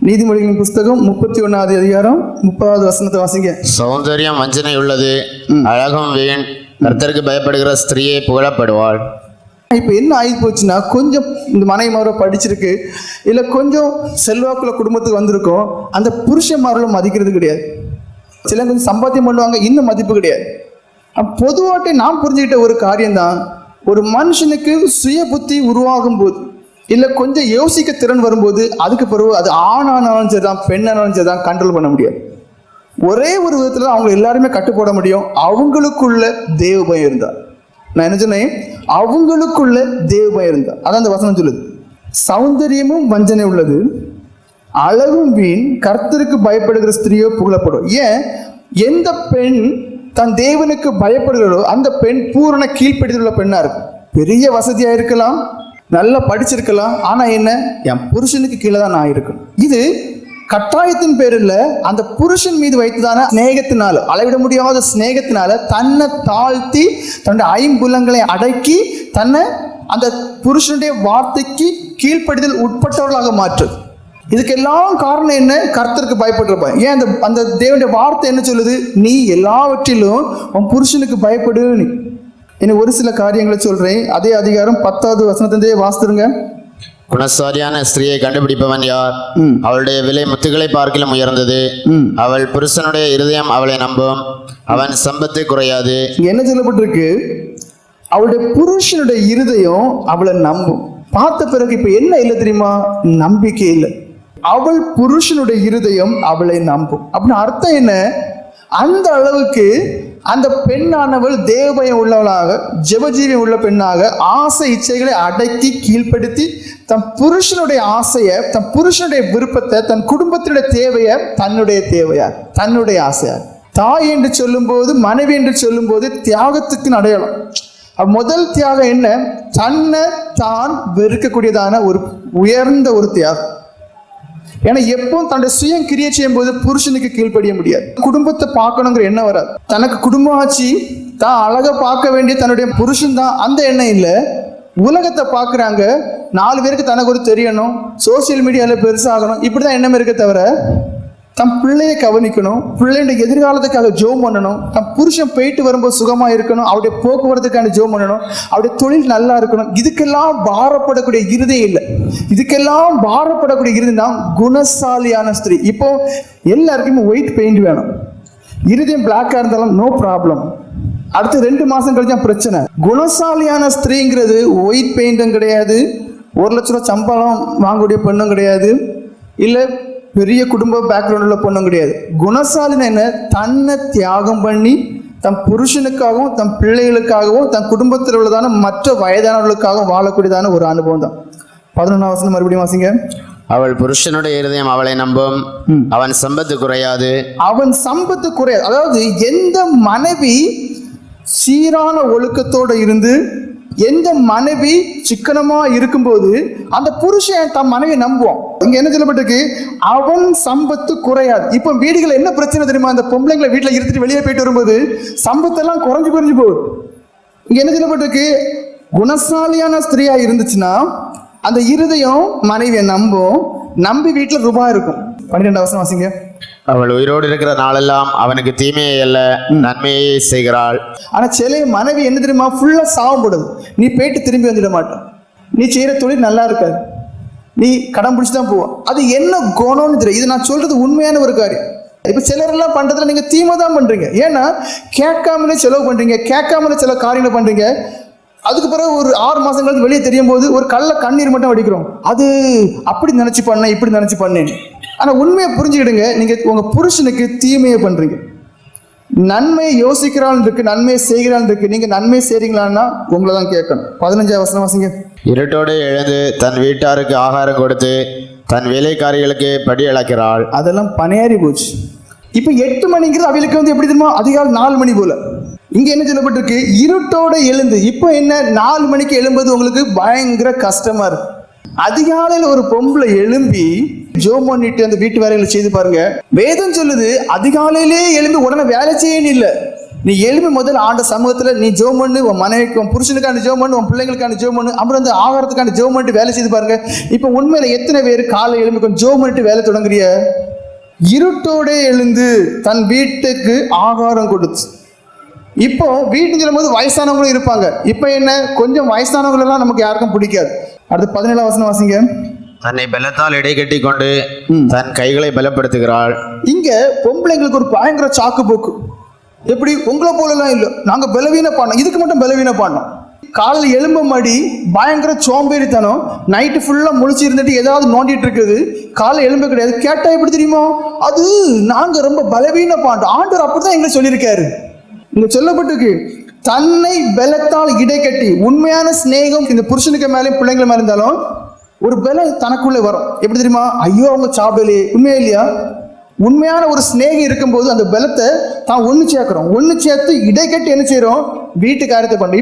நீதிமொழிகளின் புஸ்தகம் 31வது அதிகாரம் 30வது வசனத்தை வாசிங்க. சௌந்தரியம் வஞ்சனை உள்ளது, அழகும் வீண். கர்த்தருக்கு பயப்படுகிற ஸ்திரீயே புகழப்படுவாள். இப்போ என்ன ஆகி போச்சுன்னா, கொஞ்சம் இந்த மனைவிமாரை படிச்சிருக்கு, இல்லை கொஞ்சம் செல்வாக்குள்ள குடும்பத்துக்கு வந்திருக்கோம், அந்த புருஷன்மார்களும் மதிக்கிறது கிடையாது. சில கொஞ்சம் சம்பாத்தியம் பண்ணுவாங்க, இன்னும் மதிப்பு கிடையாது. பொதுவாக நாம் புரிஞ்சுக்கிட்ட ஒரு காரியம்தான், ஒரு மனுஷனுக்கு சுய புத்தி உருவாகும் போது, இல்லை கொஞ்சம் யோசிக்க திறன் வரும்போது, அதுக்கு பிறகு அது ஆணானாலும் சரிதான் பெண்ணானாலும் சரிதான் கண்ட்ரோல் பண்ண முடியாது. ஒரே ஒரு விதத்தில் அவங்க எல்லாருமே கட்டுப்போட முடியும், அவங்களுக்குள்ள தேவ பயம் இருந்தா. நான் என்ன சொன்னேன், அவங்களுக்குள்ள தேவ பயம் இருந்தா. அதான் அந்த வசனம் சொல்லுது, சௌந்தரியமும் வஞ்சனை உள்ளது, அழகும் வீண். கர்த்தருக்கு பயப்படுகிற ஸ்திரீயோ புகழப்படும். ஏன்? எந்த பெண் தன் தேவனுக்கு பயப்படுகிறோ அந்த பெண் பூரண கீழ்ப்படிதல் உள்ள பெண்ணா இருக்கும். பெரிய வசதியா இருக்கலாம், நல்லா படிச்சிருக்கலாம், ஆனா என்ன, என் புருஷனுக்கு கீழே தான் நான் இருக்கணும். இது கட்டாயத்தின் பேரில் அந்த புருஷன் மீது வைத்ததான ஸ்நேகத்தினால, அளவிட முடியாத ஸ்நேகத்தினால தன்னை தாழ்த்தி தன்னுடைய ஐம்புலங்களை அடக்கி தன்னை அந்த புருஷனுடைய வார்த்தைக்கு கீழ்ப்படிதல் உட்பட்டவர்களாக மாற்றுது. இதுக்கெல்லாம் காரணம் என்ன? கர்த்தருக்கு பயப்படுறப்ப. ஏன் அந்த அந்த தேவனுடைய வார்த்தை என்ன சொல்லுது? நீ எல்லாவற்றிலும் உன் புருஷனுக்கு பயப்படு. இன்னும் ஒரு சில காரியங்களை சொல்றேன். அதே அதிகாரம் 10வது வசனத்திலே வாசித்துருங்க. குணசாலியான ஸ்திரீயை கண்டுபிடிப்பவன் யார்? அவளுடைய விலை முத்துக்களை பார்க்கிலும் உயர்ந்தது. அவள் புருஷனுடைய இருதயம் அவளை நம்பும், அவன் சம்பத்து குறையாது. என்ன சொல்லப்பட்டிருக்கு? அவளுடைய புருஷனுடைய இருதயம் அவளை நம்பும். பார்த்த பிறகு இப்ப என்ன இல்லை தெரியுமா? நம்பிக்கை இல்லை. அவள் புருஷனுடைய இருதயம் அவளை நம்பும் அப்படின்னு அர்த்தம் என்ன? அந்த அளவுக்கு அந்த பெண்ணானவள் தேவபயம் உள்ளவளாக, ஜெபஜீவியம் உள்ள பெண்ணாக, ஆசை இச்சைகளை அடக்கி கீழ்ப்படுத்தி தன் புருஷனுடைய ஆசையை, தன் புருஷனுடைய விருப்பத்தை, தன் குடும்பத்தினுடைய தேவையை தன்னுடைய தேவையா, தன்னுடைய ஆசையா. தாய் என்று சொல்லும் போது, மனைவி என்று சொல்லும் போது தியாகத்துக்கு அடையாளம். முதல் தியாகம் என்ன? தன்னை தான் வெறுக்கக்கூடியதான ஒரு உயர்ந்த ஒரு தியாகம். ஏன்னா எப்பவும் தன்னுடைய சுயம் கிரியை செய்யும் போது புருஷனுக்கு கீழ்ப்படிய முடியாது. குடும்பத்தை பார்க்கணுங்கிற எண்ணம் வராது. தனக்கு குடும்பம் ஆச்சு, தான் அழகா பார்க்க வேண்டிய தன்னுடைய புருஷன் தான், அந்த எண்ணம் இல்லை. உலகத்தை பார்க்குறாங்க, 4 பேருக்கு தனக்கு ஒரு தெரியணும், சோசியல் மீடியாவில் பெருசாகணும், இப்படிதான் எண்ணம் இருக்க தவிர தன் பிள்ளையை கவனிக்கணும், பிள்ளைய எதிர்காலத்துக்காக ஜோம் பண்ணணும், தன் புருஷன் போயிட்டு வரும்போது சுகமா இருக்கணும், அவருடைய போக்குவரத்துக்கான ஜோம் பண்ணணும், அவருடைய தொழில் நல்லா இருக்கணும். இதுக்கெல்லாம் பாரப்படக்கூடிய இருதயம் இல்லை. இதுக்கெல்லாம் பாரப்படக்கூடிய இருதயம் தான் குணசாலியான ஸ்திரீ. இப்போ எல்லாருக்குமே ஒயிட் பெயிண்ட் வேணும். இருதயம் பிளாக்கா இருந்தாலும் நோ ப்ராப்ளம், அடுத்து 2 மாசம் கழிச்சா பிரச்சனை. குணசாலியான ஸ்திரீங்கிறது ஒயிட் பெயிண்டும் கிடையாது, 1 லட்ச ரூபா சம்பளம் வாங்கக்கூடிய பெண்ணும் கிடையாது, இல்லை பெரிய குடும்ப பேக்ரவுண்ட் உள்ள பொண்ணும் கிடையாது. குணசாலின்னு என்ன? தன்னை தியாகம் பண்ணி தன் புருஷனுக்காகவும் தன் பிள்ளைகளுக்காகவும் தன் குடும்பத்தில் உள்ளதான மற்ற வயதானவர்களுக்காகவும் வாழக்கூடியதான ஒரு அனுபவம் தான். 11வது வசனம் மறுபடியும் வாசிங்க. அவள் புருஷனுடைய இருதயம் அவளை நம்பும், அவன் சம்பத்து குறையாது. அவன் சம்பத்து குறையாது. அதாவது எந்த மனைவி சீரான ஒழுக்கத்தோடு இருந்து, எந்த மனைவி சிக்கனமா இருக்கும்போது அந்த புருஷன் தன் மனைவி நம்புவான். இங்க என்ன சொல்லப்பட்டிருக்கு? அவன் சம்பத்து குறையாது. இப்ப வீடுகள் என்ன பிரச்சனை தெரியுமா? அந்த பொம்பளைங்களை வீட்டுல இருந்துட்டு வெளியே போயிட்டு வரும்போது சம்பத்தெல்லாம் குறைஞ்சு போகுது. இங்க என்ன சொல்லப்பட்டிருக்கு? குணசாலியான ஸ்திரீயா இருந்துச்சுன்னா அந்த இருதயம் மனைவியை நம்பும், நம்பி வீட்டுல ரூபாய் இருக்கும். 12வது வசனம் வாசிங்க. அவள் உயிரோடு இருக்கிற நாளெல்லாம் அவனுக்கு தீமையை அல்ல நன்மையை செய்கிறாள். ஆனா சில மனைவி என்ன தெரியுமா? ஃபுல்லா சாவப்படுது. நீ போயிட்டு திரும்பி வந்துட மாட்டான், நீ செய்யற தொழில் நல்லா இருக்காது, நீ கடன் பிடிச்சுதான் போவ. அது என்ன குணம்னு தெரியும். இது நான் சொல்றது உண்மையான ஒரு காரியம். இப்ப சிலரெல்லாம் பண்றதுல நீங்க தீமை தான் பண்றீங்க. ஏன்னா கேட்காமலே செலவு பண்றீங்க, கேட்காமலே சில காரியங்களை பண்றீங்க. அதுக்கு பிறகு ஒரு 6 மாசம் கழிச்சு வெளியே தெரியும் போது ஒரு கள்ள கண்ணீர் மட்டும் வடிக்கிறோம். அது அப்படி நினைச்சு பண்ணேன், இப்படி நினைச்சு பண்ணேன். ஆனா உண்மையை புரிஞ்சுக்கிடுங்க, நீங்க உங்க புருஷனுக்கு தீமையை பண்றீங்க. நன்மையை யோசிக்கிறான் இருக்கு, நன்மையை செய்கிறான் இருக்கு. நீங்க நன்மை செய்றீங்களான்னா உங்களை தான் கேட்கணும். 15வது வசனம் வாசிங்க. இருட்டோடு எழுந்து தன் வீட்டாருக்கு ஆகாரம் கொடுத்து தன் வேலைக்காரிகளுக்கு படி அளக்கிறாள். அதெல்லாம் பணியாறி போச்சு. இப்ப 8 மணிங்கிறது அவளுக்கு வந்து எப்படி தெரியுமா? அதிகாலை 4 மணி போல. இங்க என்ன சொல்லப்பட்டிருக்கு? இருட்டோட எழுந்து. இப்போ என்ன, 4 மணிக்கு எழும்புவது உங்களுக்கு பயங்கர கஷ்டமா இருக்கு. அதிகாலையில் ஒரு பொம்பளை எழும்பி ஜோம் பண்ணிட்டு அந்த வீட்டு வேலைகளை செய்து பாருங்க. வேதம் சொல்லுது அதிகாலையிலே எழும்பி உடனே வேலை செய்யணும் இல்லை, நீ எழுப்பி முதல்ல ஆண்ட சமூகத்துல நீ ஜெபம் பண்ணு, உன் மனைவிக்கு உன் புருஷனுக்கான ஜெபம் பண்ணு, உன் பிள்ளைங்களுக்கான ஜெபம் பண்ணு, அப்புறம் அந்த ஆகாரத்துக்கான ஜெபம் பண்ணிட்டு வேலை செய்து பாருங்க. இப்போ உண்மையில எத்தனை பேர் காலை எழுப்பி கொஞ்சம் ஜெபம் பண்ணிட்டு வேலை தொடங்குறிய? இருட்டோட எழுந்து தன் வீட்டுக்கு ஆகாரம் கொடுத்து. இப்போ வீட்டுன்னு சொல்லும் போது வயசானவங்களும் இருப்பாங்க. இப்போ என்ன, கொஞ்சம் வயசானவங்களெல்லாம் நமக்கு யாருக்கும் பிடிக்காது. அடுத்து 17 வசனம் வாசிங்க. தன்னை பலத்தால் இடை கட்டி கொண்டு தன் கைகளை பலப்படுத்துகிறாள். இங்க பொம்பளைங்களுக்கு ஒரு பயங்கர சாக்கு போக்கு. எப்படி, உங்களை போலலாம் இல்லை, நாங்க பலவீன பாடணும், இதுக்கு மட்டும் பலவீன பாடணும். காலையில் எலும்ப மாடி பயங்கர சோம்பேறித்தனம், நைட்டு ஃபுல்லா முழிச்சு இருந்துட்டு ஏதாவது நோண்டிட்டு இருக்குது, காலையில் எலும்ப கிடையாது. கேட்டா எப்படி தெரியுமோ, அது நாங்க ரொம்ப பலவீன பாண்டோம். ஆண்டவர் அப்படிதான் எங்களை சொல்லியிருக்காரு. இங்க சொல்லப்பட்டிருக்கு, தன்னை பலத்தால் இடை கட்டி. உண்மையான சிநேகம் இந்த புருஷனுக்கு மேலே பிள்ளைங்க மேலே இருந்தாலும் ஒரு பலம் தனக்குள்ளே வரும். எப்படி தெரியுமா, ஐயோ அவங்க சாப்பிடலே, உண்மையா இல்லையா? உண்மையான ஒரு சிநேகம் இருக்கும்போது அந்த பலத்தை தான் ஒன்று சேர்க்கிறோம். ஒன்று சேர்த்து இடை கட்டி என்ன செய்யறோம், வீட்டு காரியத்தை பண்ணி